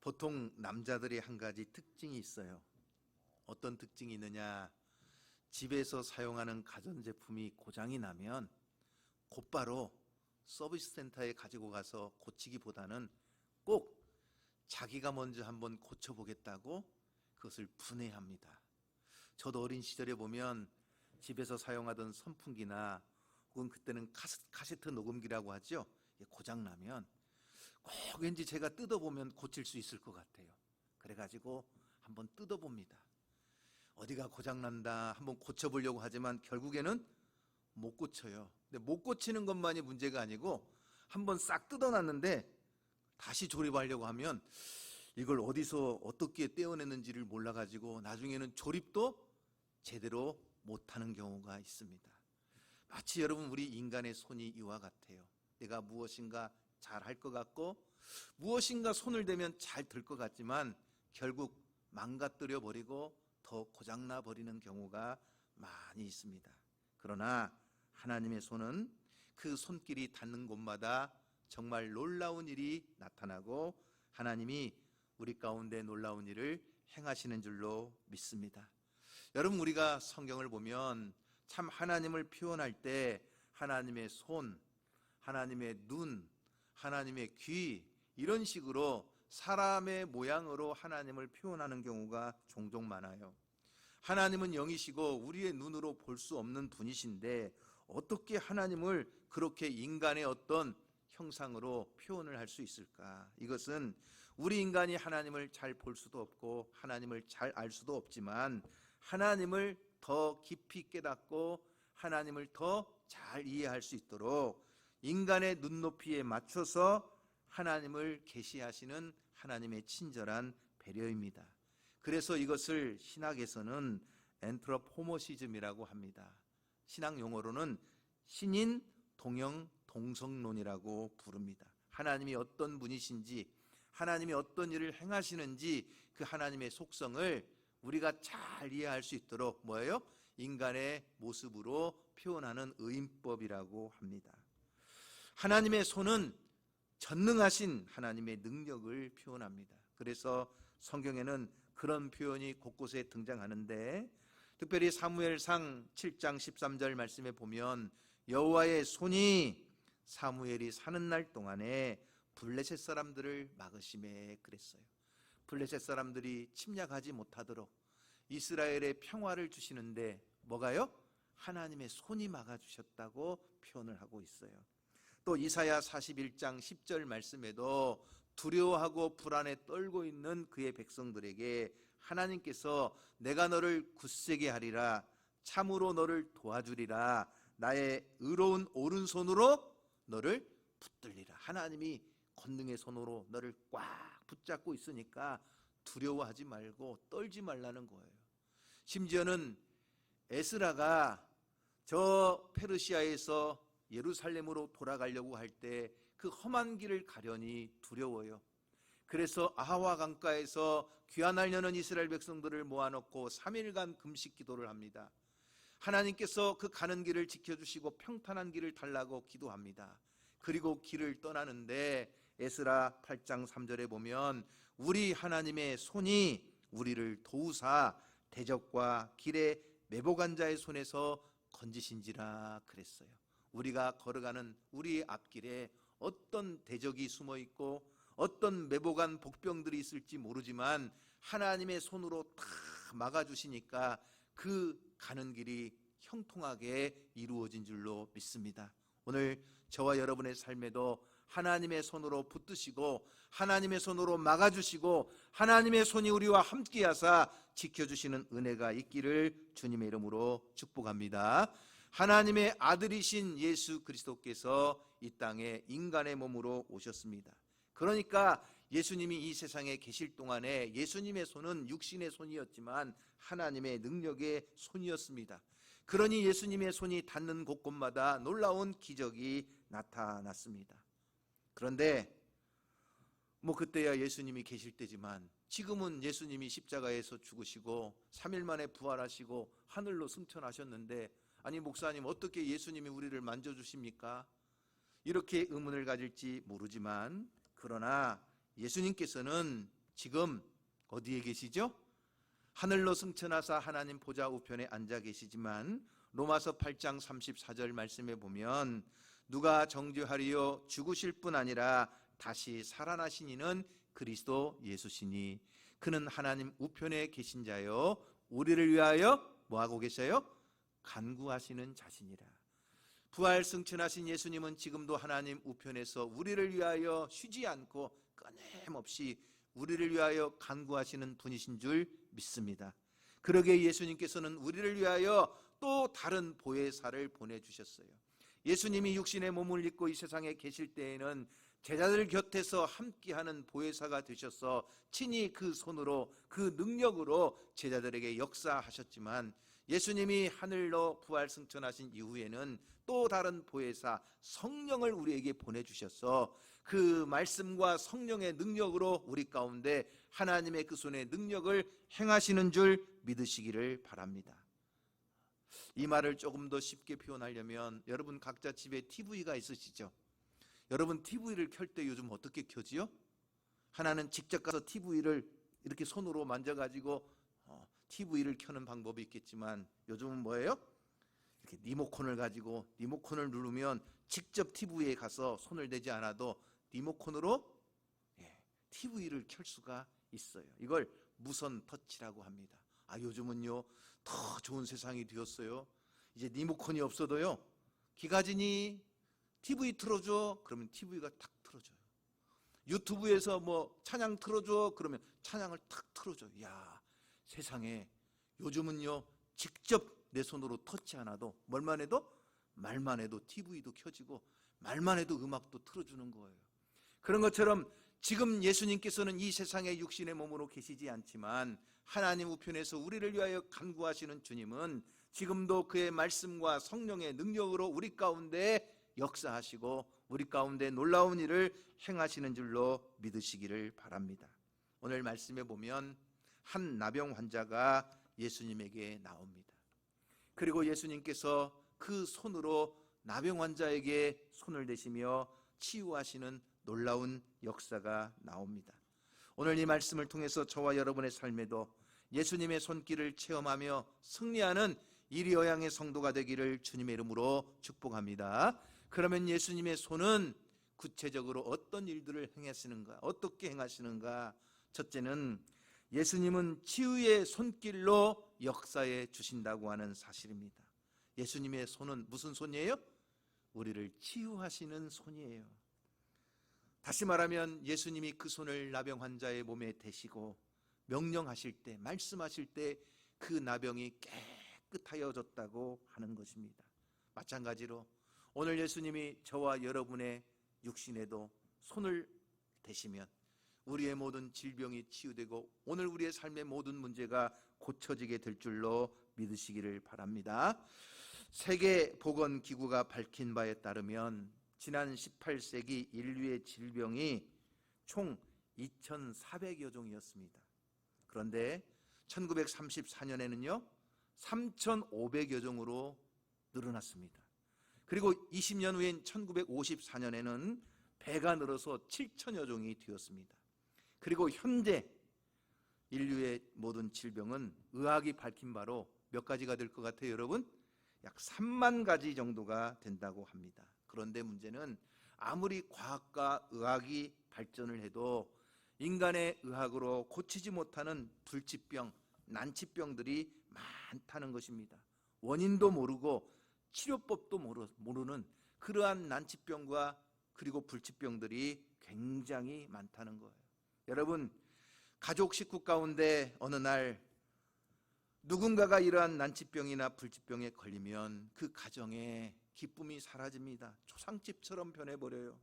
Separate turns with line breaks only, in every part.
보통 남자들이 한 가지 특징이 있어요. 어떤 특징이 있느냐? 집에서 사용하는 가전제품이 고장이 나면 곧바로 서비스 센터에 가지고 가서 고치기보다는 꼭 자기가 먼저 한번 고쳐보겠다고 그것을 분해합니다. 저도 어린 시절에 보면 집에서 사용하던 선풍기나 혹은 그때는 카세트 녹음기라고 하죠. 고장나면 꼭 왠지 제가 뜯어보면 고칠 수 있을 것 같아요. 그래가지고 한번 뜯어봅니다. 어디가 고장난다 한번 고쳐보려고 하지만 결국에는 못 고쳐요. 근데 못 고치는 것만이 문제가 아니고 한번 싹 뜯어놨는데 다시 조립하려고 하면 이걸 어디서 어떻게 떼어냈는지를 몰라가지고 나중에는 조립도 제대로 못하는 경우가 있습니다. 마치 여러분 우리 인간의 손이 이와 같아요. 내가 무엇인가 잘 할 것 같고 무엇인가 손을 대면 잘 될 것 같지만 결국 망가뜨려 버리고 더 고장나 버리는 경우가 많이 있습니다. 그러나 하나님의 손은 그 손길이 닿는 곳마다 정말 놀라운 일이 나타나고 하나님이 우리 가운데 놀라운 일을 행하시는 줄로 믿습니다. 여러분 우리가 성경을 보면 참 하나님을 표현할 때 하나님의 손, 하나님의 눈, 하나님의 귀 이런 식으로 사람의 모양으로 하나님을 표현하는 경우가 종종 많아요. 하나님은 영이시고 우리의 눈으로 볼 수 없는 분이신데 어떻게 하나님을 그렇게 인간의 어떤 형상으로 표현을 할 수 있을까? 이것은 우리 인간이 하나님을 잘 볼 수도 없고 하나님을 잘 알 수도 없지만 하나님을 더 깊이 깨닫고 하나님을 더 잘 이해할 수 있도록 인간의 눈높이에 맞춰서 하나님을 계시하시는 하나님의 친절한 배려입니다. 그래서 이것을 신학에서는 엔트로포모시즘이라고 합니다. 신학 용어로는 신인 동형 동성론이라고 부릅니다. 하나님이 어떤 분이신지 하나님이 어떤 일을 행하시는지 그 하나님의 속성을 우리가 잘 이해할 수 있도록 뭐예요? 인간의 모습으로 표현하는 의인법이라고 합니다. 하나님의 손은 전능하신 하나님의 능력을 표현합니다. 그래서 성경에는 그런 표현이 곳곳에 등장하는데 특별히 사무엘상 7장 13절 말씀에 보면 여호와의 손이 사무엘이 사는 날 동안에 블레셋 사람들을 막으심에 그랬어요. 블레셋 사람들이 침략하지 못하도록 이스라엘의 평화를 주시는데 뭐가요? 하나님의 손이 막아주셨다고 표현을 하고 있어요. 또 이사야 41장 10절 말씀에도 두려워하고 불안에 떨고 있는 그의 백성들에게 하나님께서 내가 너를 굳세게 하리라 참으로 너를 도와주리라 나의 의로운 오른손으로 너를 붙들리라. 하나님이 권능의 손으로 너를 꽉 붙잡고 있으니까 두려워하지 말고 떨지 말라는 거예요. 심지어는 에스라가 저 페르시아에서 예루살렘으로 돌아가려고 할 때 그 험한 길을 가려니 두려워요. 그래서 아하와 강가에서 귀환하려는 이스라엘 백성들을 모아놓고 3일간 금식 기도를 합니다. 하나님께서 그 가는 길을 지켜주시고 평탄한 길을 달라고 기도합니다. 그리고 길을 떠나는데 에스라 8장 3절에 보면 우리 하나님의 손이 우리를 도우사 대적과 길에 매복한 자의 손에서 건지신지라 그랬어요. 우리가 걸어가는 우리 앞길에 어떤 대적이 숨어 있고 어떤 매복한 복병들이 있을지 모르지만 하나님의 손으로 다 막아주시니까 그 가는 길이 형통하게 이루어진 줄로 믿습니다. 오늘 저와 여러분의 삶에도 하나님의 손으로 붙드시고 하나님의 손으로 막아주시고 하나님의 손이 우리와 함께하사 지켜주시는 은혜가 있기를 주님의 이름으로 축복합니다. 하나님의 아들이신 예수 그리스도께서 이 땅에 인간의 몸으로 오셨습니다. 그러니까 예수님이 이 세상에 계실 동안에 예수님의 손은 육신의 손이었지만 하나님의 능력의 손이었습니다. 그러니 예수님의 손이 닿는 곳곳마다 놀라운 기적이 나타났습니다. 그런데 그때야 예수님이 계실 때지만 지금은 예수님이 십자가에서 죽으시고 3일 만에 부활하시고 하늘로 승천하셨는데 아니 목사님 어떻게 예수님이 우리를 만져주십니까? 이렇게 의문을 가질지 모르지만 그러나 예수님께서는 지금 어디에 계시죠? 하늘로 승천하사 하나님 보좌 우편에 앉아 계시지만 로마서 8장 34절 말씀에 보면 누가 정죄하리요 죽으실 뿐 아니라 다시 살아나신 이는 그리스도 예수시니 그는 하나님 우편에 계신 자요 우리를 위하여 뭐하고 계셔요? 간구하시는 자신이라. 부활 승천하신 예수님은 지금도 하나님 우편에서 우리를 위하여 쉬지 않고 끊임없이 우리를 위하여 간구하시는 분이신 줄 믿습니다. 그러기에 예수님께서는 우리를 위하여 또 다른 보혜사를 보내주셨어요. 예수님이 육신의 몸을 입고 이 세상에 계실 때에는 제자들 곁에서 함께하는 보혜사가 되셔서 친히 그 손으로 그 능력으로 제자들에게 역사하셨지만 예수님이 하늘로 부활 승천하신 이후에는 또 다른 보혜사 성령을 우리에게 보내주셔서 그 말씀과 성령의 능력으로 우리 가운데 하나님의 그 손의 능력을 행하시는 줄 믿으시기를 바랍니다. 이 말을 조금 더 쉽게 표현하려면 여러분 각자 집에 TV가 있으시죠? 여러분 TV를 켤 때 요즘 어떻게 켜지요? 하나는 직접 가서 TV를 이렇게 손으로 만져가지고 TV를 켜는 방법이 있겠지만 요즘은 뭐예요? 이렇게 리모컨을 가지고 리모컨을 누르면 직접 TV에 가서 손을 대지 않아도 리모컨으로 TV를 켤 수가 있어요. 이걸 무선 터치라고 합니다. 요즘은요 더 좋은 세상이 되었어요. 이제 리모컨이 없어도요 기가진이 TV 틀어줘 그러면 TV가 탁 틀어줘요. 유튜브에서 뭐 찬양 틀어줘 그러면 찬양을 탁 틀어줘요. 야, 세상에 요즘은요 직접 내 손으로 터치 안 해도 뭘만 해도 말만 해도 TV도 켜지고 말만 해도 음악도 틀어주는 거예요. 그런 것처럼 지금 예수님께서는 이 세상에 육신의 몸으로 계시지 않지만 하나님 우편에서 우리를 위하여 간구하시는 주님은 지금도 그의 말씀과 성령의 능력으로 우리 가운데 역사하시고 우리 가운데 놀라운 일을 행하시는 줄로 믿으시기를 바랍니다. 오늘 말씀에 보면 한 나병 환자가 예수님에게 나옵니다. 그리고 예수님께서 그 손으로 나병 환자에게 손을 대시며 치유하시는 놀라운 역사가 나옵니다. 오늘 이 말씀을 통해서 저와 여러분의 삶에도 예수님의 손길을 체험하며 승리하는 이리여양의 성도가 되기를 주님의 이름으로 축복합니다. 그러면 예수님의 손은 구체적으로 어떤 일들을 행하시는가? 어떻게 행하시는가? 첫째는 예수님은 치유의 손길로 역사해 주신다고 하는 사실입니다. 예수님의 손은 무슨 손이에요? 우리를 치유하시는 손이에요. 다시 말하면 예수님이 그 손을 나병 환자의 몸에 대시고 명령하실 때, 말씀하실 때 그 나병이 깨끗하여졌다고 하는 것입니다. 마찬가지로 오늘 예수님이 저와 여러분의 육신에도 손을 대시면 우리의 모든 질병이 치유되고 오늘 우리의 삶의 모든 문제가 고쳐지게 될 줄로 믿으시기를 바랍니다. 세계보건기구가 밝힌 바에 따르면 지난 18세기 인류의 질병이 총 2,400여 종이었습니다. 그런데 1934년에는요 3,500여 종으로 늘어났습니다. 그리고 20년 후인 1954년에는 배가 늘어서 7,000여 종이 되었습니다. 그리고 현재 인류의 모든 질병은 의학이 밝힌 바로 몇 가지가 될 것 같아요, 여러분? 약 3만 가지 정도가 된다고 합니다. 그런데 문제는 아무리 과학과 의학이 발전을 해도 인간의 의학으로 고치지 못하는 불치병, 난치병들이 많다는 것입니다. 원인도 모르고 치료법도 모르는 그러한 난치병과 그리고 불치병들이 굉장히 많다는 거예요. 여러분, 가족 식구 가운데 어느 날 누군가가 이러한 난치병이나 불치병에 걸리면 그 가정에 기쁨이 사라집니다. 초상집처럼 변해버려요.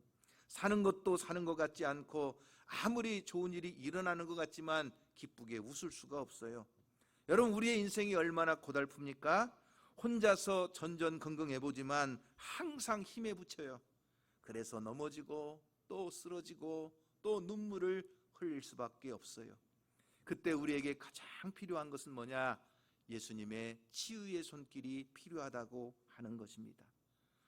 사는 것도 사는 것 같지 않고 아무리 좋은 일이 일어나는 것 같지만 기쁘게 웃을 수가 없어요. 여러분, 우리의 인생이 얼마나 고달픕니까? 혼자서 전전긍긍해보지만 항상 힘에 부쳐요. 그래서 넘어지고 또 쓰러지고 또 눈물을 흘릴 수밖에 없어요. 그때 우리에게 가장 필요한 것은 뭐냐? 예수님의 치유의 손길이 필요하다고 하는 것입니다.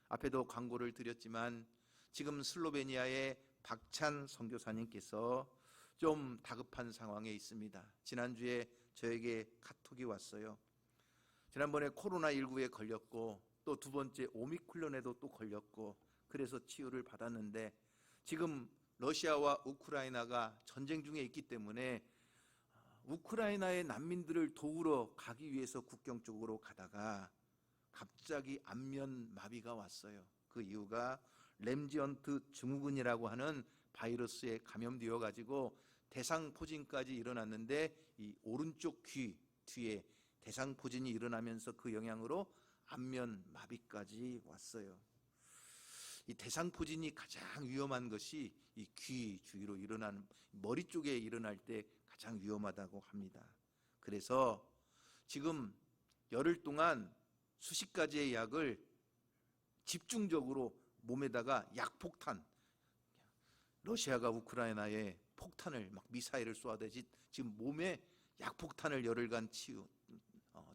앞에도 광고를 드렸지만 지금 슬로베니아의 박찬 선교사님께서 좀 다급한 상황에 있습니다. 지난주에 저에게 카톡이 왔어요. 지난번에 코로나19에 걸렸고 또 두 번째 오미크론에도 또 걸렸고 그래서 치유를 받았는데 지금 러시아와 우크라이나가 전쟁 중에 있기 때문에 우크라이나의 난민들을 도우러 가기 위해서 국경 쪽으로 가다가 갑자기 안면 마비가 왔어요. 그 이유가 램지언트 증후군이라고 하는 바이러스에 감염되어 가지고 대상포진까지 일어났는데 이 오른쪽 귀 뒤에 대상포진이 일어나면서 그 영향으로 안면 마비까지 왔어요. 이 대상포진이 가장 위험한 것이 이 귀 주위로 일어나는 머리 쪽에 일어날 때 가장 위험하다고 합니다. 그래서 지금 열흘 동안 수십 가지의 약을 집중적으로 몸에다가 약폭탄, 러시아가 우크라이나에 폭탄을 막 미사일을 쏘아대지 지금 몸에 약폭탄을 열흘간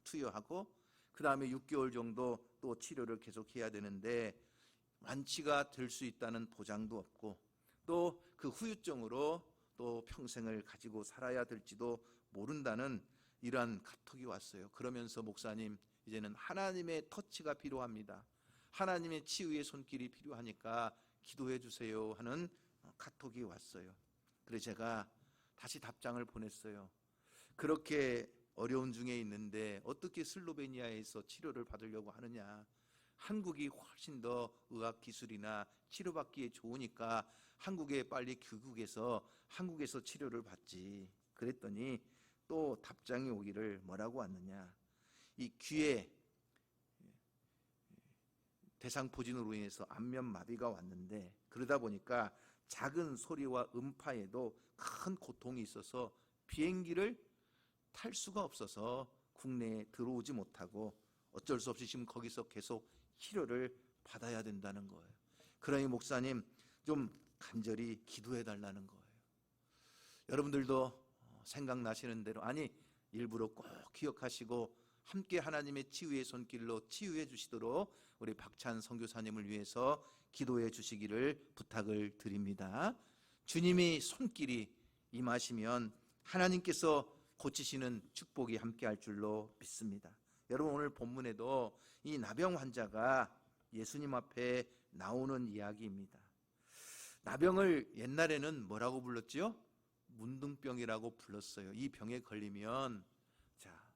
투여하고 그 다음에 6개월 정도 또 치료를 계속해야 되는데 완치가 될 수 있다는 보장도 없고 또 그 후유증으로 또 평생을 가지고 살아야 될지도 모른다는 이러한 카톡이 왔어요. 그러면서 목사님, 이제는 하나님의 터치가 필요합니다. 하나님의 치유의 손길이 필요하니까 기도해 주세요 하는 카톡이 왔어요. 그래서 제가 다시 답장을 보냈어요. 그렇게 어려운 중에 있는데 어떻게 슬로베니아에서 치료를 받으려고 하느냐. 한국이 훨씬 더 의학 기술이나 치료받기에 좋으니까 한국에 빨리 귀국해서 한국에서 치료를 받지. 그랬더니 또 답장이 오기를 뭐라고 왔느냐. 이 귀에 대상포진으로 인해서 안면 마비가 왔는데 그러다 보니까 작은 소리와 음파에도 큰 고통이 있어서 비행기를 탈 수가 없어서 국내에 들어오지 못하고 어쩔 수 없이 지금 거기서 계속 치료를 받아야 된다는 거예요. 그러니 목사님 좀 간절히 기도해 달라는 거예요. 여러분들도 생각나시는 대로 아니 일부러 꼭 기억하시고 함께 하나님의 치유의 손길로 치유해 주시도록 우리 박찬 선교사님을 위해서 기도해 주시기를 부탁을 드립니다. 주님이 손길이 임하시면 하나님께서 고치시는 축복이 함께 할 줄로 믿습니다. 여러분 오늘 본문에도 이 나병 환자가 예수님 앞에 나오는 이야기입니다. 나병을 옛날에는 뭐라고 불렀지요? 문둥병이라고 불렀어요. 이 병에 걸리면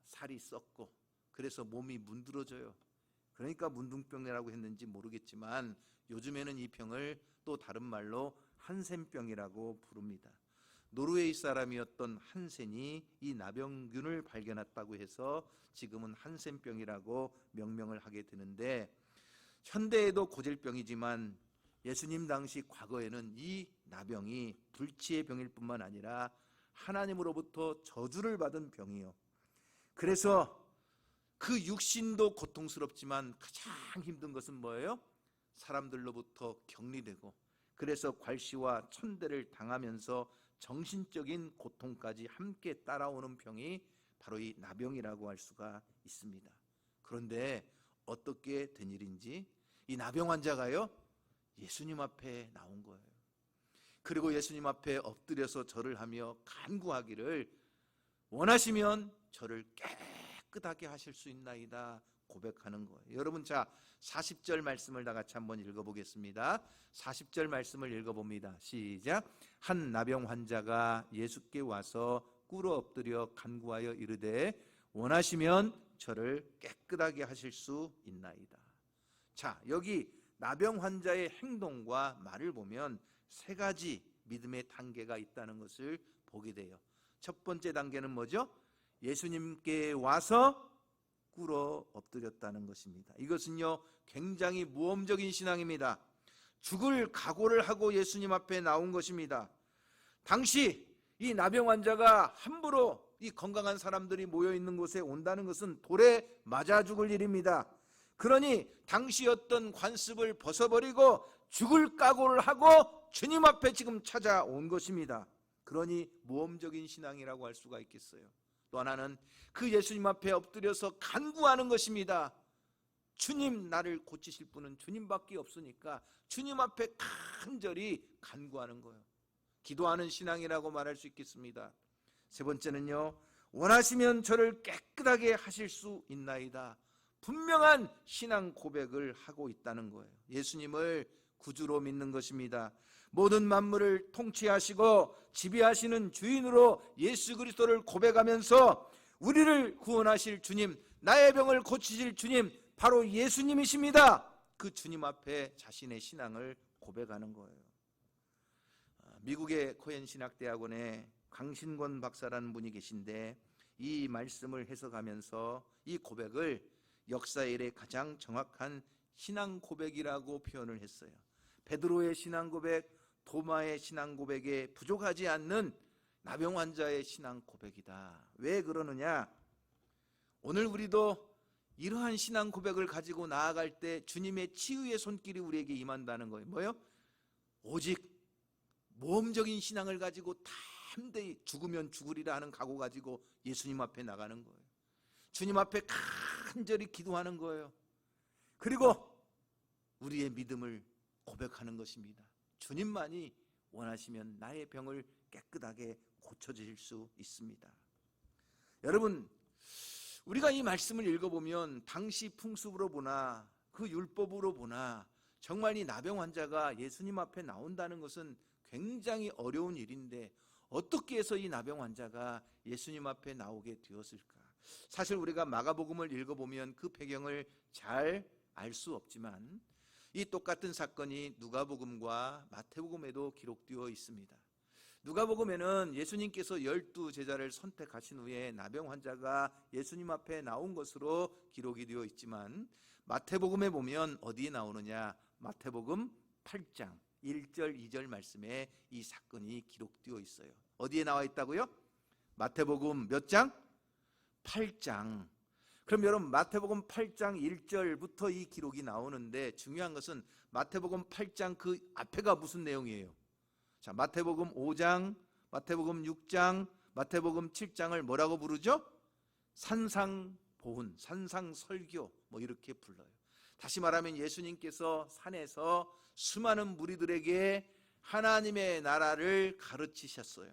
살이 썩고 그래서 몸이 문드러져요. 그러니까 문둥병이라고 했는지 모르겠지만 요즘에는 이 병을 또 다른 말로 한센병이라고 부릅니다. 노르웨이 사람이었던 한센이 이 나병균을 발견했다고 해서 지금은 한센병이라고 명명을 하게 되는데 현대에도 고질병이지만 예수님 당시 과거에는 이 나병이 불치의 병일 뿐만 아니라 하나님으로부터 저주를 받은 병이요. 그래서 그 육신도 고통스럽지만 가장 힘든 것은 뭐예요? 사람들로부터 격리되고 그래서 괄시와 천대를 당하면서 정신적인 고통까지 함께 따라오는 병이 바로 이 나병이라고 할 수가 있습니다. 그런데 어떻게 된 일인지 이 나병 환자가요 예수님 앞에 나온 거예요. 그리고 예수님 앞에 엎드려서 절을 하며 간구하기를 원하시면 저를 깨끗하게 하실 수 있나이다 고백하는 거예요. 여러분 40절 말씀을 다 같이 한번 읽어보겠습니다. 40절 말씀을 읽어봅니다. 시작. 한 나병 환자가 예수께 와서 꿇어 엎드려 간구하여 이르되 원하시면 저를 깨끗하게 하실 수 있나이다. 여기 나병 환자의 행동과 말을 보면 세 가지 믿음의 단계가 있다는 것을 보게 돼요. 첫 번째 단계는 뭐죠? 예수님께 와서 꿇어 엎드렸다는 것입니다. 이것은요 굉장히 모험적인 신앙입니다. 죽을 각오를 하고 예수님 앞에 나온 것입니다. 당시 이 나병 환자가 함부로 이 건강한 사람들이 모여 있는 곳에 온다는 것은 돌에 맞아 죽을 일입니다. 그러니 당시 어떤 관습을 벗어버리고 죽을 각오를 하고 주님 앞에 지금 찾아온 것입니다. 그러니 모험적인 신앙이라고 할 수가 있겠어요. 또 하나는 그 예수님 앞에 엎드려서 간구하는 것입니다. 주님, 나를 고치실 분은 주님밖에 없으니까 주님 앞에 간절히 간구하는 거예요. 기도하는 신앙이라고 말할 수 있겠습니다. 세 번째는요, 원하시면 저를 깨끗하게 하실 수 있나이다. 분명한 신앙 고백을 하고 있다는 거예요. 예수님을 구주로 믿는 것입니다. 모든 만물을 통치하시고 지배하시는 주인으로 예수 그리스도를 고백하면서 우리를 구원하실 주님, 나의 병을 고치실 주님, 바로 예수님이십니다. 그 주님 앞에 자신의 신앙을 고백하는 거예요. 미국의 코엔 신학대학원에 강신권 박사라는 분이 계신데 이 말씀을 해석하면서 이 고백을 역사 이래 가장 정확한 신앙 고백이라고 표현을 했어요. 베드로의 신앙 고백, 도마의 신앙 고백에 부족하지 않는 나병 환자의 신앙 고백이다. 왜 그러느냐? 오늘 우리도 이러한 신앙 고백을 가지고 나아갈 때 주님의 치유의 손길이 우리에게 임한다는 거예요. 뭐예요? 오직 모험적인 신앙을 가지고 담대히 죽으면 죽으리라 하는 각오 가지고 예수님 앞에 나가는 거예요. 주님 앞에 간절히 기도하는 거예요. 그리고 우리의 믿음을 고백하는 것입니다. 주님만이 원하시면 나의 병을 깨끗하게 고쳐주실 수 있습니다. 여러분, 우리가 이 말씀을 읽어보면 당시 풍습으로 보나 그 율법으로 보나 정말 이 나병 환자가 예수님 앞에 나온다는 것은 굉장히 어려운 일인데 어떻게 해서 이 나병 환자가 예수님 앞에 나오게 되었을까? 사실 우리가 마가복음을 읽어보면 그 배경을 잘 알 수 없지만 이 똑같은 사건이 누가복음과 마태복음에도 기록되어 있습니다. 누가복음에는 예수님께서 12 제자를 선택하신 후에 나병 환자가 예수님 앞에 나온 것으로 기록이 되어 있지만 마태복음에 보면 어디에 나오느냐? 마태복음 8장 1절 2절 말씀에 이 사건이 기록되어 있어요. 어디에 나와 있다고요? 마태복음 몇 장? 8장. 그럼 여러분 마태복음 8장 1절부터 이 기록이 나오는데 중요한 것은 마태복음 8장 그 앞에가 무슨 내용이에요? 자, 마태복음 5장, 마태복음 6장, 마태복음 7장을 뭐라고 부르죠? 산상보훈, 산상설교 뭐 이렇게 불러요. 다시 말하면 예수님께서 산에서 수많은 무리들에게 하나님의 나라를 가르치셨어요.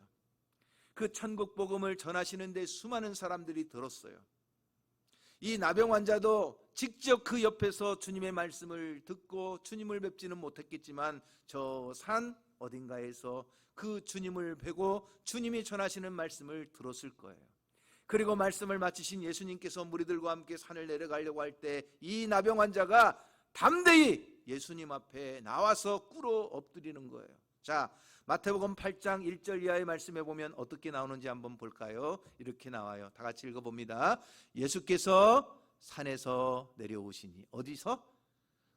그 천국 복음을 전하시는데 수많은 사람들이 들었어요. 이 나병 환자도 직접 그 옆에서 주님의 말씀을 듣고 주님을 뵙지는 못했겠지만 저 산 어딘가에서 그 주님을 뵈고 주님이 전하시는 말씀을 들었을 거예요. 그리고 말씀을 마치신 예수님께서 무리들과 함께 산을 내려가려고 할 때 이 나병 환자가 담대히 예수님 앞에 나와서 꿇어 엎드리는 거예요. 자, 마태복음 8장 1절 이하의 말씀에 보면 어떻게 나오는지 한번 볼까요? 이렇게 나와요. 다 같이 읽어봅니다. 예수께서 산에서 내려오시니. 어디서?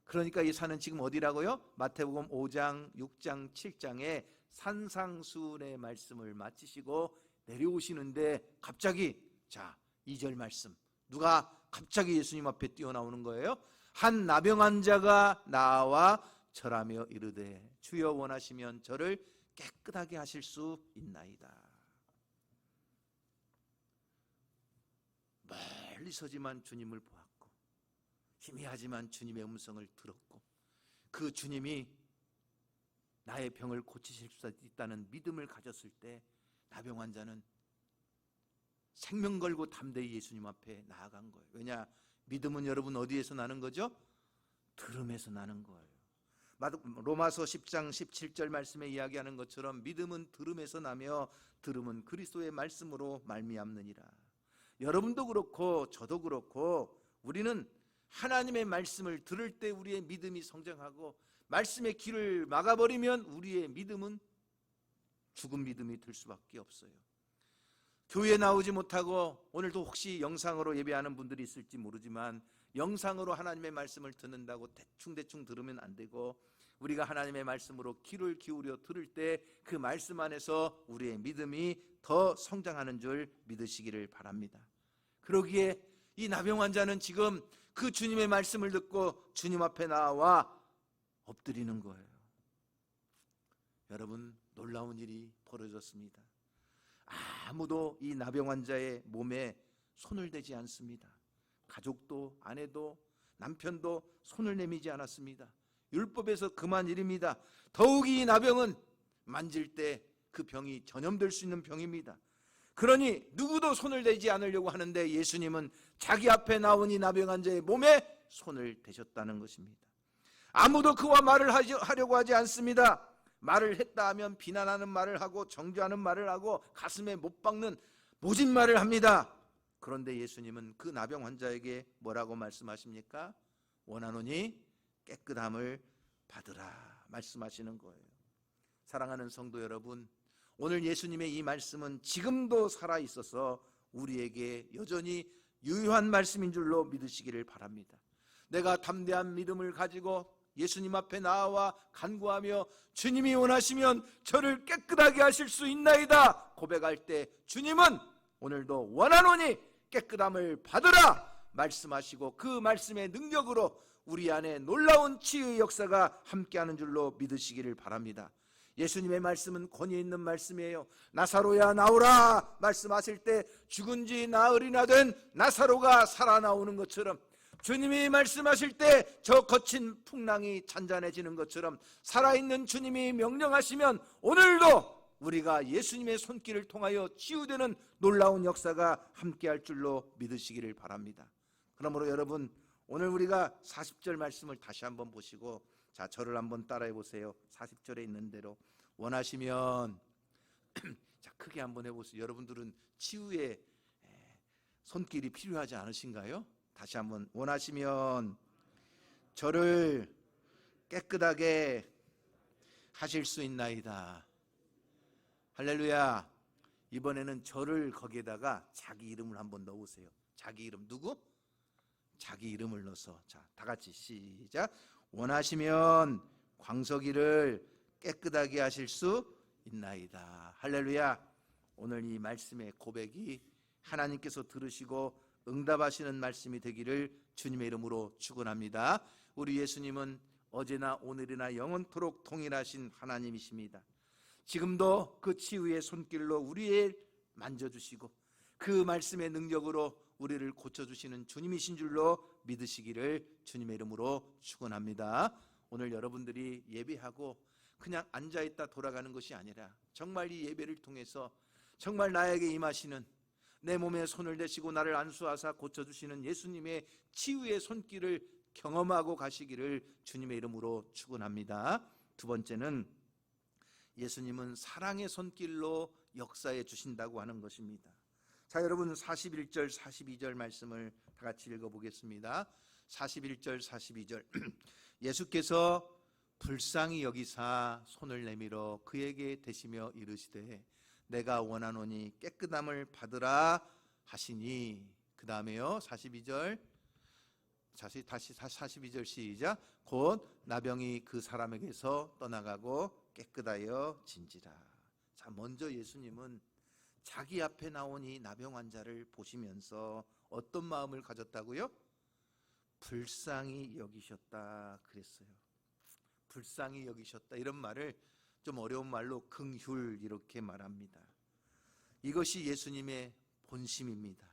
그러니까 이 산은 지금 어디라고요? 마태복음 5장, 6장, 7장에 산상수훈의 말씀을 마치시고 내려오시는데 갑자기 자 2절 말씀 누가 갑자기 예수님 앞에 뛰어나오는 거예요? 한 나병 환자가 나와 절하며 이르되 주여 원하시면 저를 깨끗하게 하실 수 있나이다. 멀리서지만 주님을 보았고 희미하지만 주님의 음성을 들었고 그 주님이 나의 병을 고치실 수 있다는 믿음을 가졌을 때 나병 환자는 생명 걸고 담대히 예수님 앞에 나아간 거예요. 왜냐? 믿음은 여러분 어디에서 나는 거죠? 들음에서 나는 거예요. 로마서 10장 17절 말씀에 이야기하는 것처럼 믿음은 들음에서 나며 들음은 그리스도의 말씀으로 말미암느니라. 여러분도 그렇고 저도 그렇고 우리는 하나님의 말씀을 들을 때 우리의 믿음이 성장하고 말씀의 길을 막아버리면 우리의 믿음은 죽은 믿음이 될 수밖에 없어요. 교회에 나오지 못하고 오늘도 혹시 영상으로 예배하는 분들이 있을지 모르지만 영상으로 하나님의 말씀을 듣는다고 대충 들으면 안 되고 우리가 하나님의 말씀으로 귀를 기울여 들을 때 그 말씀 안에서 우리의 믿음이 더 성장하는 줄 믿으시기를 바랍니다. 그러기에 이 나병 환자는 지금 그 주님의 말씀을 듣고 주님 앞에 나와 엎드리는 거예요. 여러분 놀라운 일이 벌어졌습니다. 아무도 이 나병 환자의 몸에 손을 대지 않습니다. 가족도 아내도 남편도 손을 내미지 않았습니다. 율법에서 금한 일입니다. 더욱이 이 나병은 만질 때 그 병이 전염될 수 있는 병입니다. 그러니 누구도 손을 대지 않으려고 하는데 예수님은 자기 앞에 나온 이 나병 환자의 몸에 손을 대셨다는 것입니다. 아무도 그와 말을 하려고 하지 않습니다. 말을 했다 하면 비난하는 말을 하고 정죄하는 말을 하고 가슴에 못 박는 모진 말을 합니다. 그런데 예수님은 그 나병 환자에게 뭐라고 말씀하십니까? 원하노니 깨끗함을 받으라 말씀하시는 거예요. 사랑하는 성도 여러분, 오늘 예수님의 이 말씀은 지금도 살아있어서 우리에게 여전히 유효한 말씀인 줄로 믿으시기를 바랍니다. 내가 담대한 믿음을 가지고 예수님 앞에 나와 간구하며 주님이 원하시면 저를 깨끗하게 하실 수 있나이다 고백할 때 주님은 오늘도 원하노니 깨끗함을 받으라 말씀하시고 그 말씀의 능력으로 우리 안에 놀라운 치유의 역사가 함께하는 줄로 믿으시기를 바랍니다. 예수님의 말씀은 권위 있는 말씀이에요. 나사로야 나오라 말씀하실 때 죽은 지 나흘이나 된 나사로가 살아나오는 것처럼, 주님이 말씀하실 때 저 거친 풍랑이 잔잔해지는 것처럼 살아있는 주님이 명령하시면 오늘도 우리가 예수님의 손길을 통하여 치유되는 놀라운 역사가 함께할 줄로 믿으시기를 바랍니다. 그러므로 여러분, 오늘 우리가 40절 말씀을 다시 한번 보시고, 자, 저를 한번 따라해 보세요. 40절에 있는 대로 원하시면 자, 크게 한번 해보세요. 여러분들은 치유의 손길이 필요하지 않으신가요? 다시 한번, 원하시면 저를 깨끗하게 하실 수 있나이다. 할렐루야. 이번에는 저를 거기에다가 자기 이름을 한번 넣으세요. 자기 이름. 누구? 자기 이름을 넣어서, 자, 다 같이 시작. 원하시면 광석이를 깨끗하게 하실 수 있나이다. 할렐루야. 오늘 이 말씀의 고백이 하나님께서 들으시고 응답하시는 말씀이 되기를 주님의 이름으로 축원합니다. 우리 예수님은 어제나 오늘이나 영원토록 동일하신 하나님이십니다. 지금도 그 치유의 손길로 우리를 만져주시고 그 말씀의 능력으로 우리를 고쳐주시는 주님이신 줄로 믿으시기를 주님의 이름으로 축원합니다. 오늘 여러분들이 예배하고 그냥 앉아있다 돌아가는 것이 아니라 정말 이 예배를 통해서 정말 나에게 임하시는, 내 몸에 손을 대시고 나를 안수하사 고쳐주시는 예수님의 치유의 손길을 경험하고 가시기를 주님의 이름으로 축원합니다. 두 번째는 예수님은 사랑의 손길로 역사해 주신다고 하는 것입니다. 자, 여러분 41절 42절 말씀을 다 같이 읽어보겠습니다. 41절 42절 예수께서 불쌍히 여기사 손을 내밀어 그에게 대시며 이르시되 내가 원하노니 깨끗함을 받으라 하시니, 그 다음에요 42절 다시 42절 시작. 곧 나병이 그 사람에게서 떠나가고 깨끗하여 진지라. 자, 먼저 예수님은 자기 앞에 나온 이 나병 환자를 보시면서 어떤 마음을 가졌다고요? 불쌍히 여기셨다 그랬어요. 불쌍히 여기셨다, 이런 말을 좀 어려운 말로 긍휼 이렇게 말합니다. 이것이 예수님의 본심입니다.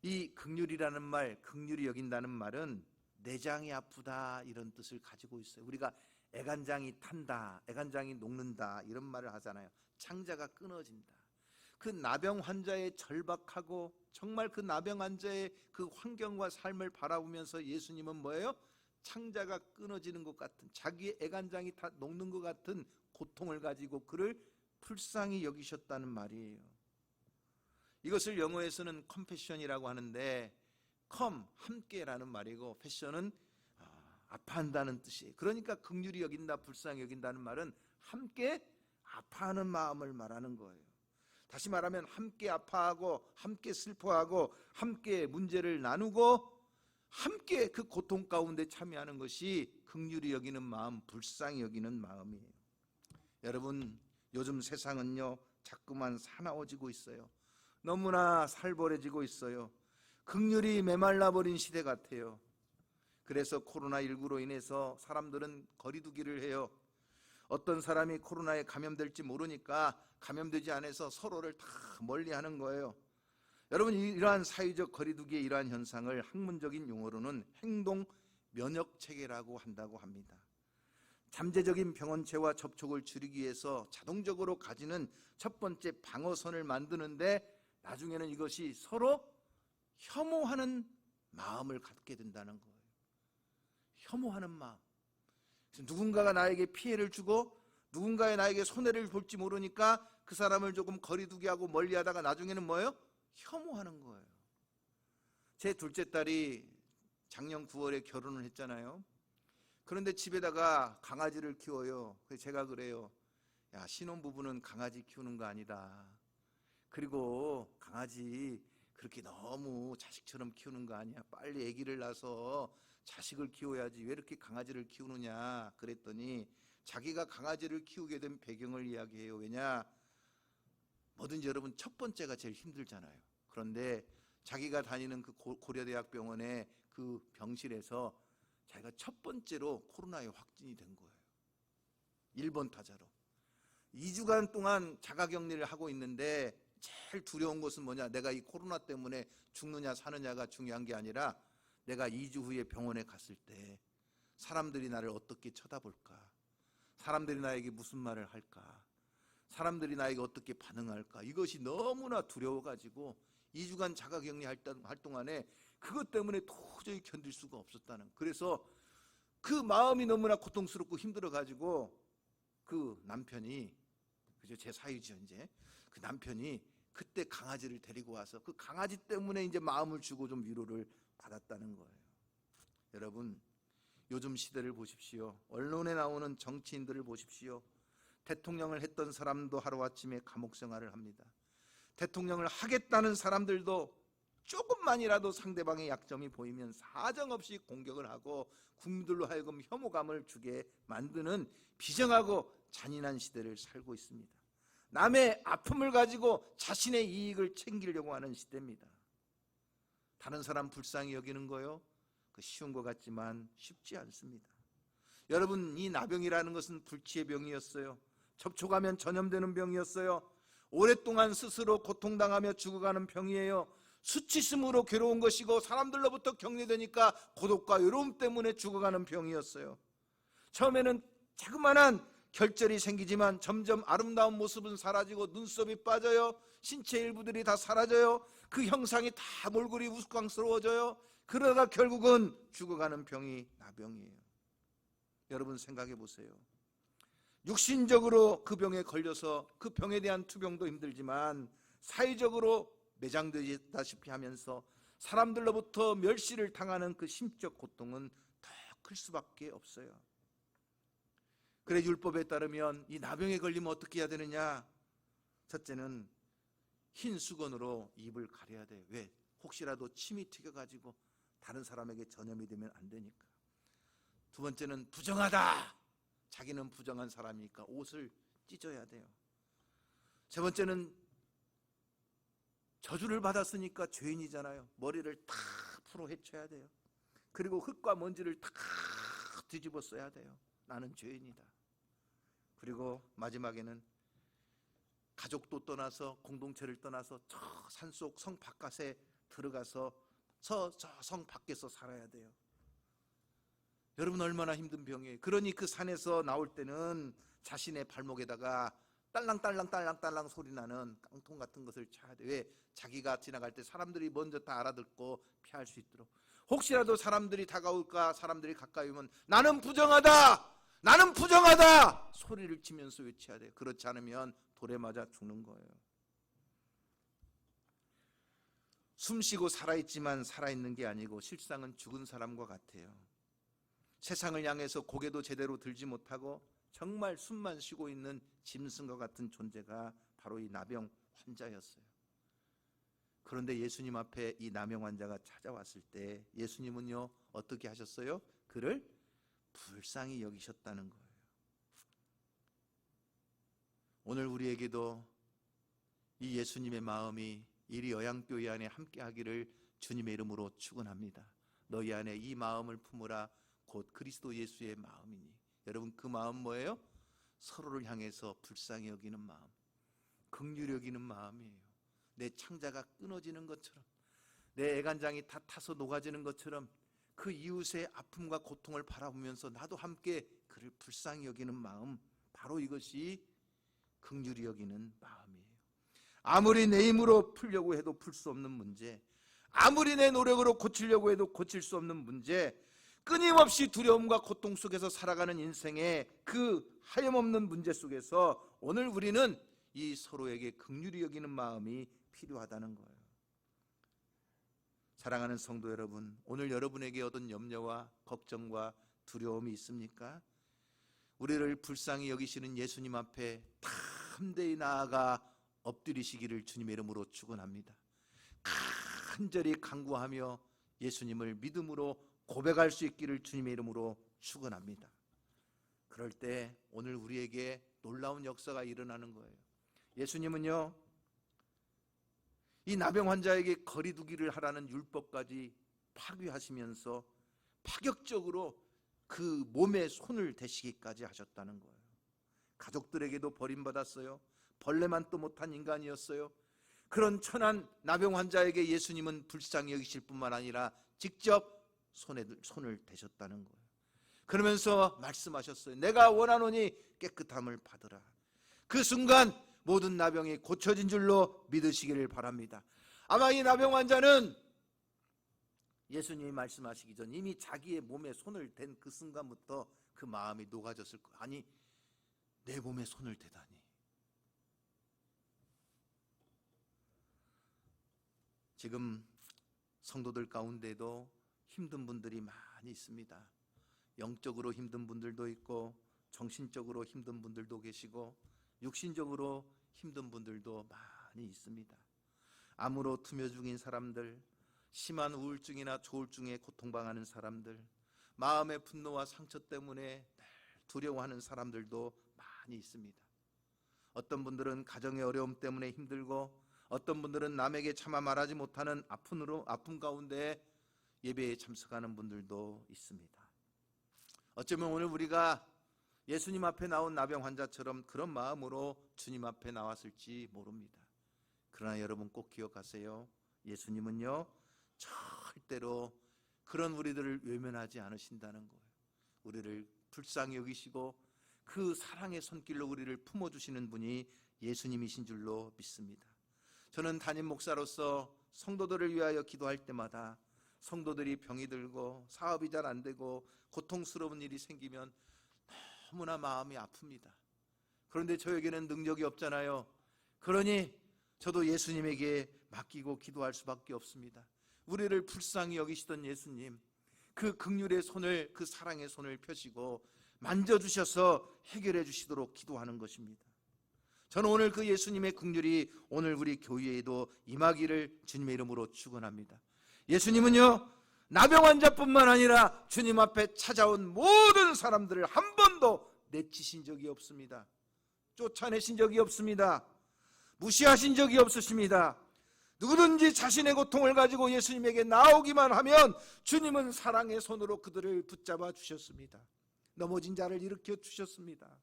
이 긍휼이라는 말, 긍휼히 여긴다는 말은 내장이 아프다 이런 뜻을 가지고 있어요. 우리가 애간장이 탄다, 애간장이 녹는다 이런 말을 하잖아요. 창자가 끊어진다. 그 나병 환자의 절박하고 정말 그 나병 환자의 그 환경과 삶을 바라보면서 예수님은 뭐예요? 창자가 끊어지는 것 같은, 자기의 애간장이 다 녹는 것 같은 고통을 가지고 그를 불쌍히 여기셨다는 말이에요. 이것을 영어에서는 컴패션이라고 하는데, 컴 함께라는 말이고 패션은 아파한다는 뜻이에요. 그러니까 긍휼히 여긴다, 불쌍히 여긴다는 말은 함께 아파하는 마음을 말하는 거예요. 다시 말하면 함께 아파하고 함께 슬퍼하고 함께 문제를 나누고 함께 그 고통 가운데 참여하는 것이 긍휼히 여기는 마음, 불쌍히 여기는 마음이에요. 여러분, 요즘 세상은요 자꾸만 사나워지고 있어요. 너무나 살벌해지고 있어요. 긍휼이 메말라버린 시대 같아요. 그래서 코로나19로 인해서 사람들은 거리두기를 해요. 어떤 사람이 코로나에 감염될지 모르니까 감염되지 않아서 서로를 다 멀리하는 거예요. 여러분, 이러한 사회적 거리두기의 이러한 현상을 학문적인 용어로는 행동 면역 체계라고 한다고 합니다. 잠재적인 병원체와 접촉을 줄이기 위해서 자동적으로 가지는 첫 번째 방어선을 만드는데 나중에는 이것이 서로 혐오하는 마음을 갖게 된다는 거예요. 혐오하는 마음. 누군가가 나에게 피해를 주고 누군가의 나에게 손해를 볼지 모르니까 그 사람을 조금 거리두기 하고 멀리하다가 나중에는 뭐예요? 혐오하는 거예요. 제 둘째 딸이 작년 9월에 결혼을 했잖아요. 그런데 집에다가 강아지를 키워요. 그래서 제가 그래요. 야, 신혼부부는 강아지 키우는 거 아니다. 그리고 강아지 그렇게 너무 자식처럼 키우는 거 아니야. 빨리 아기를 낳아서 자식을 키워야지. 왜 이렇게 강아지를 키우느냐 그랬더니 자기가 강아지를 키우게 된 배경을 이야기해요. 왜냐? 뭐든지 여러분 첫 번째가 제일 힘들잖아요. 그런데 자기가 다니는 그 고려대학병원의 그 병실에서 자기가 첫 번째로 코로나에 확진이 된 거예요. 1번 타자로. 2주간 동안 자가격리를 하고 있는데 제일 두려운 것은 뭐냐? 내가 이 코로나 때문에 죽느냐 사느냐가 중요한 게 아니라 내가 2주 후에 병원에 갔을 때 사람들이 나를 어떻게 쳐다볼까? 사람들이 나에게 무슨 말을 할까? 사람들이 나에게 어떻게 반응할까? 이것이 너무나 두려워가지고 2주간 자가격리 할 동안에 그것 때문에 도저히 견딜 수가 없었다는. 그래서 그 마음이 너무나 고통스럽고 힘들어가지고 그 남편이, 그죠, 제 사유죠 이제. 그 남편이 그때 강아지를 데리고 와서 그 강아지 때문에 이제 마음을 주고 좀 위로를 받았다는 거예요. 여러분, 요즘 시대를 보십시오. 언론에 나오는 정치인들을 보십시오. 대통령을 했던 사람도 하루아침에 감옥 생활을 합니다. 대통령을 하겠다는 사람들도 조금만이라도 상대방의 약점이 보이면 사정없이 공격을 하고 국민들로 하여금 혐오감을 주게 만드는 비정하고 잔인한 시대를 살고 있습니다. 남의 아픔을 가지고 자신의 이익을 챙기려고 하는 시대입니다. 다른 사람 불쌍히 여기는 거요, 그 쉬운 것 같지만 쉽지 않습니다. 여러분, 이 나병이라는 것은 불치의 병이었어요. 접촉하면 전염되는 병이었어요. 오랫동안 스스로 고통당하며 죽어가는 병이에요. 수치심으로 괴로운 것이고 사람들로부터 격리되니까 고독과 외로움 때문에 죽어가는 병이었어요. 처음에는 자그마한 결절이 생기지만 점점 아름다운 모습은 사라지고 눈썹이 빠져요. 신체 일부들이 다 사라져요. 그 형상이 다 몰골이 우스꽝스러워져요. 그러다가 결국은 죽어가는 병이 나병이에요. 여러분 생각해 보세요. 육신적으로 그 병에 걸려서 그 병에 대한 투병도 힘들지만 사회적으로 매장되다시피 하면서 사람들로부터 멸시를 당하는 그 심적 고통은 더 클 수밖에 없어요. 그래, 율법에 따르면 이 나병에 걸리면 어떻게 해야 되느냐? 첫째는 흰 수건으로 입을 가려야 돼요. 왜? 혹시라도 침이 튀겨가지고 다른 사람에게 전염이 되면 안 되니까. 두 번째는 부정하다. 자기는 부정한 사람이니까 옷을 찢어야 돼요. 세 번째는 저주를 받았으니까 죄인이잖아요. 머리를 다 풀어 헤쳐야 돼요. 그리고 흙과 먼지를 다 뒤집어 써야 돼요. 나는 죄인이다. 그리고 마지막에는 가족도 떠나서 공동체를 떠나서 저 산속 성 바깥에 들어가서 저 성 밖에서 살아야 돼요. 여러분, 얼마나 힘든 병이에요. 그러니 그 산에서 나올 때는 자신의 발목에다가 딸랑딸랑 소리 나는 깡통 같은 것을 쳐야 돼. 왜? 자기가 지나갈 때 사람들이 먼저 다 알아듣고 피할 수 있도록. 혹시라도 사람들이 다가올까, 사람들이 가까이 오면 나는 부정하다, 나는 부정하다 소리를 치면서 외쳐야 돼요. 그렇지 않으면 돌에 맞아 죽는 거예요. 숨쉬고 살아있지만 살아있는 게 아니고 실상은 죽은 사람과 같아요. 세상을 향해서 고개도 제대로 들지 못하고 정말 숨만 쉬고 있는 짐승과 같은 존재가 바로 이 나병 환자였어요. 그런데 예수님 앞에 이 나병 환자가 찾아왔을 때 예수님은요, 어떻게 하셨어요? 그를 불쌍히 여기셨다는 거예요. 오늘 우리에게도 이 예수님의 마음이 이리 여양교회 안에 함께하기를 주님의 이름으로 축원합니다. 너희 안에 이 마음을 품으라. 곧 그리스도 예수의 마음이니. 여러분, 그 마음 뭐예요? 서로를 향해서 불쌍히 여기는 마음, 긍휼히 여기는 마음이에요. 내 창자가 끊어지는 것처럼, 내 애간장이 다 타서 녹아지는 것처럼 그 이웃의 아픔과 고통을 바라보면서 나도 함께 그를 불쌍히 여기는 마음, 바로 이것이 긍휼히 여기는 마음이에요. 아무리 내 힘으로 풀려고 해도 풀 수 없는 문제, 아무리 내 노력으로 고치려고 해도 고칠 수 없는 문제, 끊임없이 두려움과 고통 속에서 살아가는 인생의 그 하염없는 문제 속에서 오늘 우리는 이 서로에게 긍휼히 여기는 마음이 필요하다는 거예요. 사랑하는 성도 여러분, 오늘 여러분에게 어떤 염려와 걱정과 두려움이 있습니까? 우리를 불쌍히 여기시는 예수님 앞에 담대히 나아가 엎드리시기를 주님의 이름으로 축원합니다. 간절히 간구하며 예수님을 믿음으로 고백할 수 있기를 주님의 이름으로 축원합니다. 그럴 때 오늘 우리에게 놀라운 역사가 일어나는 거예요. 예수님은요, 이 나병 환자에게 거리두기를 하라는 율법까지 파괴하시면서 파격적으로 그 몸에 손을 대시기까지 하셨다는 거예요. 가족들에게도 버림받았어요. 벌레만 또 못한 인간이었어요. 그런 천한 나병 환자에게 예수님은 불쌍히 여기실 뿐만 아니라 직접 손을 대셨다는 거예요. 그러면서 말씀하셨어요. 내가 원하노니 깨끗함을 받으라. 그 순간 모든 나병이 고쳐진 줄로 믿으시기를 바랍니다. 아마 이 나병 환자는 예수님이 말씀하시기 전 이미 자기의 몸에 손을 댄 그 순간부터 그 마음이 녹아졌을 거예요. 아니, 내 몸에 손을 대다니. 지금 성도들 가운데도 힘든 분들이 많이 있습니다. 영적으로 힘든 분들도 있고 정신적으로 힘든 분들도 계시고 육신적으로 힘든 분들도 많이 있습니다. 암으로 투며 중인 사람들, 심한 우울증이나 조울증에 고통당하는 사람들, 마음의 분노와 상처 때문에 두려워하는 사람들도 많이 있습니다. 어떤 분들은 가정의 어려움 때문에 힘들고 어떤 분들은 남에게 차마 말하지 못하는 아픔 가운데 예배에 참석하는 분들도 있습니다. 어쩌면 오늘 우리가 예수님 앞에 나온 나병 환자처럼 그런 마음으로 주님 앞에 나왔을지 모릅니다. 그러나 여러분 꼭 기억하세요. 예수님은요, 절대로 그런 우리들을 외면하지 않으신다는 거예요. 우리를 불쌍히 여기시고 그 사랑의 손길로 우리를 품어주시는 분이 예수님이신 줄로 믿습니다. 저는 담임 목사로서 성도들을 위하여 기도할 때마다 성도들이 병이 들고 사업이 잘 안 되고 고통스러운 일이 생기면 너무나 마음이 아픕니다. 그런데 저에게는 능력이 없잖아요. 그러니 저도 예수님에게 맡기고 기도할 수밖에 없습니다. 우리를 불쌍히 여기시던 예수님, 그 긍휼의 손을, 그 사랑의 손을 펴시고 만져주셔서 해결해 주시도록 기도하는 것입니다. 저는 오늘 그 예수님의 긍휼이 오늘 우리 교회에도 임하기를 주님의 이름으로 축원합니다. 예수님은요, 나병 환자뿐만 아니라 주님 앞에 찾아온 모든 사람들을 한 번도 내치신 적이 없습니다. 쫓아내신 적이 없습니다. 무시하신 적이 없으십니다. 누구든지 자신의 고통을 가지고 예수님에게 나오기만 하면 주님은 사랑의 손으로 그들을 붙잡아 주셨습니다. 넘어진 자를 일으켜 주셨습니다.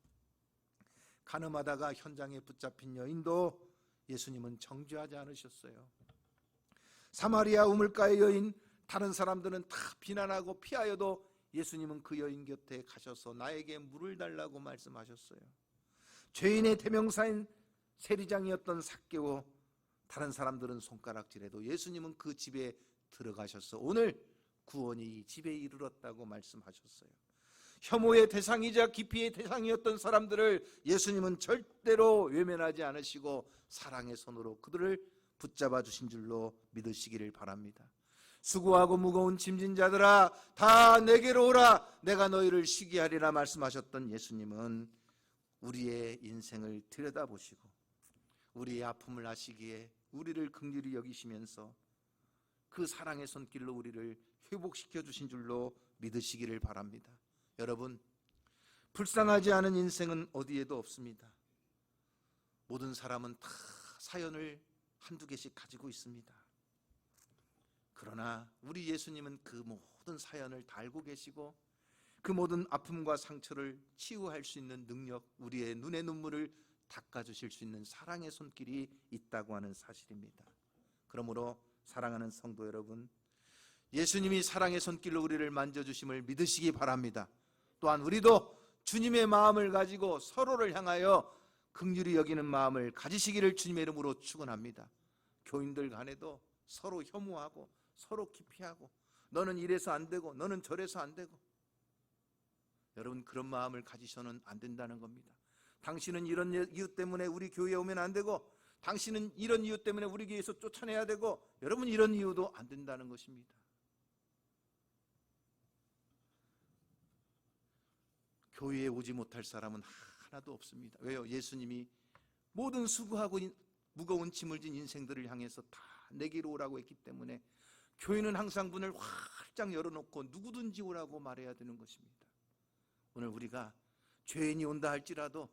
가늠하다가 현장에 붙잡힌 여인도 예수님은 정죄하지 않으셨어요. 사마리아 우물가의 여인, 다른 사람들은 다 비난하고 피하여도 예수님은 그 여인 곁에 가셔서 나에게 물을 달라고 말씀하셨어요. 죄인의 대명사인 세리장이었던 삭개오, 다른 사람들은 손가락질해도 예수님은 그 집에 들어가셔서 오늘 구원이 이 집에 이르렀다고 말씀하셨어요. 혐오의 대상이자 기피의 대상이었던 사람들을 예수님은 절대로 외면하지 않으시고 사랑의 손으로 그들을 붙잡아 주신 줄로 믿으시기를 바랍니다. 수고하고 무거운 짐진 자들아 다 내게로 오라, 내가 너희를 쉬게 하리라 말씀하셨던 예수님은 우리의 인생을 들여다보시고 우리의 아픔을 아시기에 우리를 긍휼히 여기시면서 그 사랑의 손길로 우리를 회복시켜 주신 줄로 믿으시기를 바랍니다. 여러분, 불쌍하지 않은 인생은 어디에도 없습니다. 모든 사람은 다 사연을 한두 개씩 가지고 있습니다. 그러나 우리 예수님은 그 모든 사연을 다 알고 계시고 그 모든 아픔과 상처를 치유할 수 있는 능력, 우리의 눈의 눈물을 닦아주실 수 있는 사랑의 손길이 있다고 하는 사실입니다. 그러므로 사랑하는 성도 여러분, 예수님이 사랑의 손길로 우리를 만져주심을 믿으시기 바랍니다. 또한 우리도 주님의 마음을 가지고 서로를 향하여 긍휼히 여기는 마음을 가지시기를 주님의 이름으로 축원합니다. 교인들 간에도 서로 혐오하고 서로 기피하고 너는 이래서 안 되고 너는 저래서 안 되고, 여러분 그런 마음을 가지셔는 안 된다는 겁니다. 당신은 이런 이유 때문에 우리 교회에 오면 안 되고, 당신은 이런 이유 때문에 우리 교회에서 쫓아내야 되고, 여러분 이런 이유도 안 된다는 것입니다. 교회에 오지 못할 사람은 하나도 없습니다. 왜요? 예수님이 모든 수고하고 무거운 짐을 진 인생들을 향해서 다 내게로 오라고 했기 때문에 교회는 항상 문을 활짝 열어놓고 누구든지 오라고 말해야 되는 것입니다. 오늘 우리가 죄인이 온다 할지라도,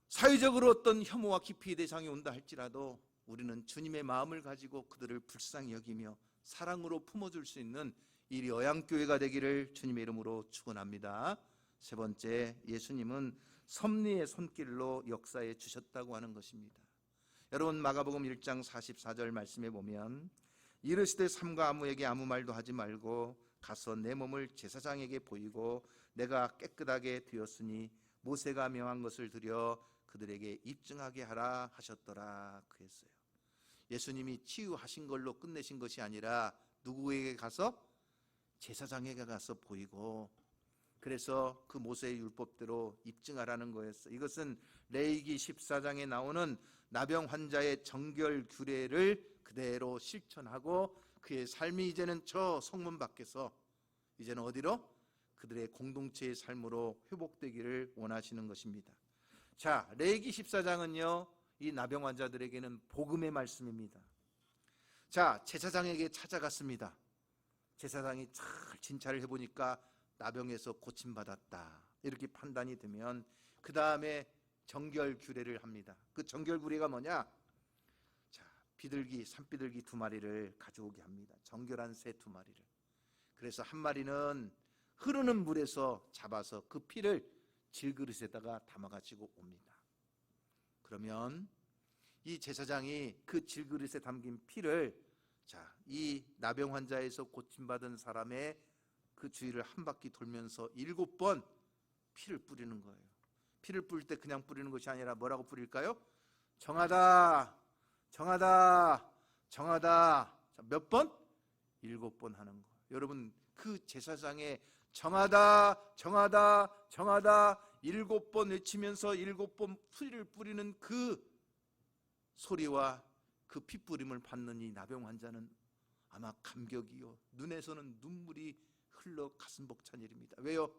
사회적으로 어떤 혐오와 기피의 대상이 온다 할지라도 우리는 주님의 마음을 가지고 그들을 불쌍히 여기며 사랑으로 품어줄 수 있는 이 여양교회가 되기를 주님의 이름으로 축원합니다. 세 번째, 예수님은 섭리의 손길로 역사해 주셨다고 하는 것입니다. 여러분 마가복음 1장 44절 말씀에 보면 이르시되 삼가 아무에게 아무 말도 하지 말고 가서 내 몸을 제사장에게 보이고 내가 깨끗하게 되었으니 모세가 명한 것을 드려 그들에게 입증하게 하라 하셨더라 그랬어요. 예수님이 치유하신 걸로 끝내신 것이 아니라 누구에게 가서? 제사장에게 가서 보이고, 그래서 그 모세의 율법대로 입증하라는 거였어요. 이것은 레위기 14장에 나오는 나병 환자의 정결 규례를 그대로 실천하고 그의 삶이 이제는 저 성문 밖에서 이제는 어디로? 그들의 공동체의 삶으로 회복되기를 원하시는 것입니다. 자, 레위기 14장은요 이 나병 환자들에게는 복음의 말씀입니다. 자, 제사장에게 찾아갔습니다. 제사장이 잘 진찰을 해보니까 나병에서 고침받았다 이렇게 판단이 되면 그 다음에 정결 규례를 합니다. 그 정결 규례가 뭐냐? 자, 비둘기, 산비둘기 2마리를 가져오게 합니다. 정결한 새 2마리를. 그래서 한 마리는 흐르는 물에서 잡아서 그 피를 질그릇에다가 담아가지고 옵니다. 그러면 이 제사장이 그 질그릇에 담긴 피를, 자, 이 나병 환자에서 고침받은 사람의 그 주위를 한 바퀴 돌면서 7번 피를 뿌리는 거예요. 피를 뿌릴 때 그냥 뿌리는 것이 아니라 뭐라고 뿌릴까요? 정하다, 정하다, 정하다. 자, 몇 번? 7번 하는 거예요. 여러분 그 제사장의 정하다, 정하다, 정하다 7번 외치면서 7번 피를 뿌리는 그 소리와 그 핏부림을 받는 이 나병 환자는 아마 감격이요 눈에서는 눈물이 흘러 가슴 벅찬 일입니다. 왜요?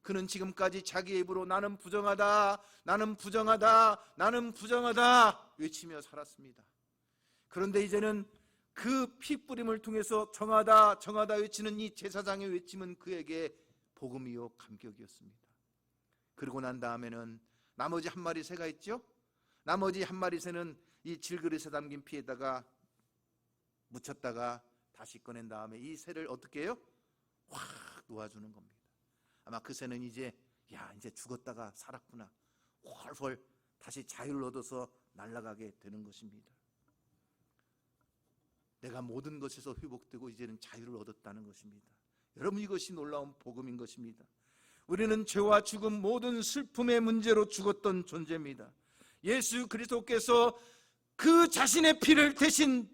그는 지금까지 자기 입으로 나는 부정하다, 나는 부정하다, 나는 부정하다 외치며 살았습니다. 그런데 이제는 그 핏부림을 통해서 정하다, 정하다 외치는 이 제사장의 외침은 그에게 복음이요 감격이었습니다. 그러고 난 다음에는 나머지 한 마리 새가 있죠? 나머지 한 마리 새는 이 질그릇에 담긴 피에다가 묻혔다가 다시 꺼낸 다음에 이 새를 어떻게 해요? 확 놓아주는 겁니다. 아마 그 새는 이제 이제 죽었다가 살았구나, 훨훨 다시 자유를 얻어서 날아가게 되는 것입니다. 내가 모든 것에서 회복되고 이제는 자유를 얻었다는 것입니다. 여러분 이것이 놀라운 복음인 것입니다. 우리는 죄와 죽음 모든 슬픔의 문제로 죽었던 존재입니다. 예수 그리스도께서 그 자신의 피를 대신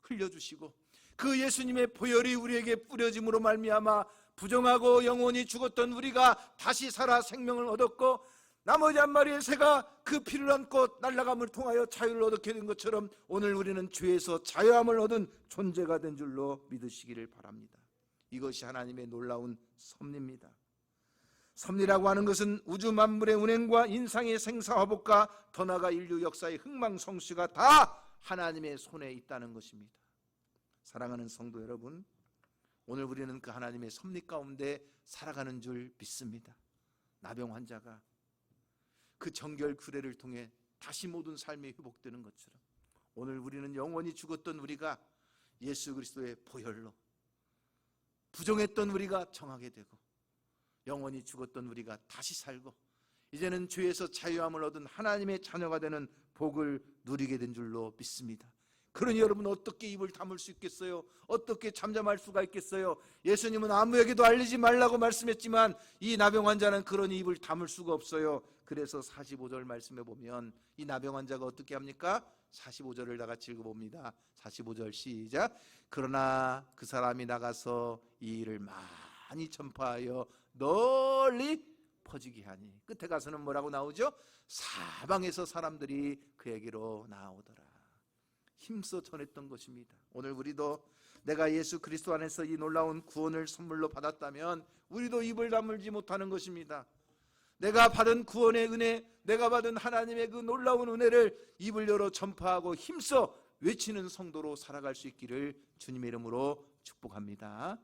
흘려주시고 그 예수님의 보혈이 우리에게 뿌려짐으로 말미암아 부정하고 영원히 죽었던 우리가 다시 살아 생명을 얻었고, 나머지 한 마리의 새가 그 피를 안고 날아감을 통하여 자유를 얻게 된 것처럼 오늘 우리는 죄에서 자유함을 얻은 존재가 된 줄로 믿으시기를 바랍니다. 이것이 하나님의 놀라운 섭리입니다. 섭리라고 하는 것은 우주 만물의 운행과 인상의 생사화복과 더 나아가 인류 역사의 흥망성쇠가 다 하나님의 손에 있다는 것입니다. 사랑하는 성도 여러분, 오늘 우리는 그 하나님의 섭리 가운데 살아가는 줄 믿습니다. 나병 환자가 그 정결 규례를 통해 다시 모든 삶이 회복되는 것처럼 오늘 우리는 영원히 죽었던 우리가 예수 그리스도의 보혈로, 부정했던 우리가 정하게 되고 영원히 죽었던 우리가 다시 살고 이제는 죄에서 자유함을 얻은 하나님의 자녀가 되는 복을 누리게 된 줄로 믿습니다. 그러니 여러분 어떻게 입을 다물 수 있겠어요? 어떻게 잠잠할 수가 있겠어요? 예수님은 아무에게도 알리지 말라고 말씀했지만 이 나병 환자는 그러니 입을 다물 수가 없어요. 그래서 45절 말씀에 보면 이 나병 환자가 어떻게 합니까? 45절을 다 같이 읽어봅니다. 45절 시작. 그러나 그 사람이 나가서 이 일을 많이 전파하여 널리 퍼지게 하니, 끝에 가서는 뭐라고 나오죠? 사방에서 사람들이 그에게로 나오더라. 힘써 전했던 것입니다. 오늘 우리도 내가 예수 그리스도 안에서 이 놀라운 구원을 선물로 받았다면 우리도 입을 다물지 못하는 것입니다. 내가 받은 구원의 은혜, 내가 받은 하나님의 그 놀라운 은혜를 입을 열어 전파하고 힘써 외치는 성도로 살아갈 수 있기를 주님의 이름으로 축복합니다.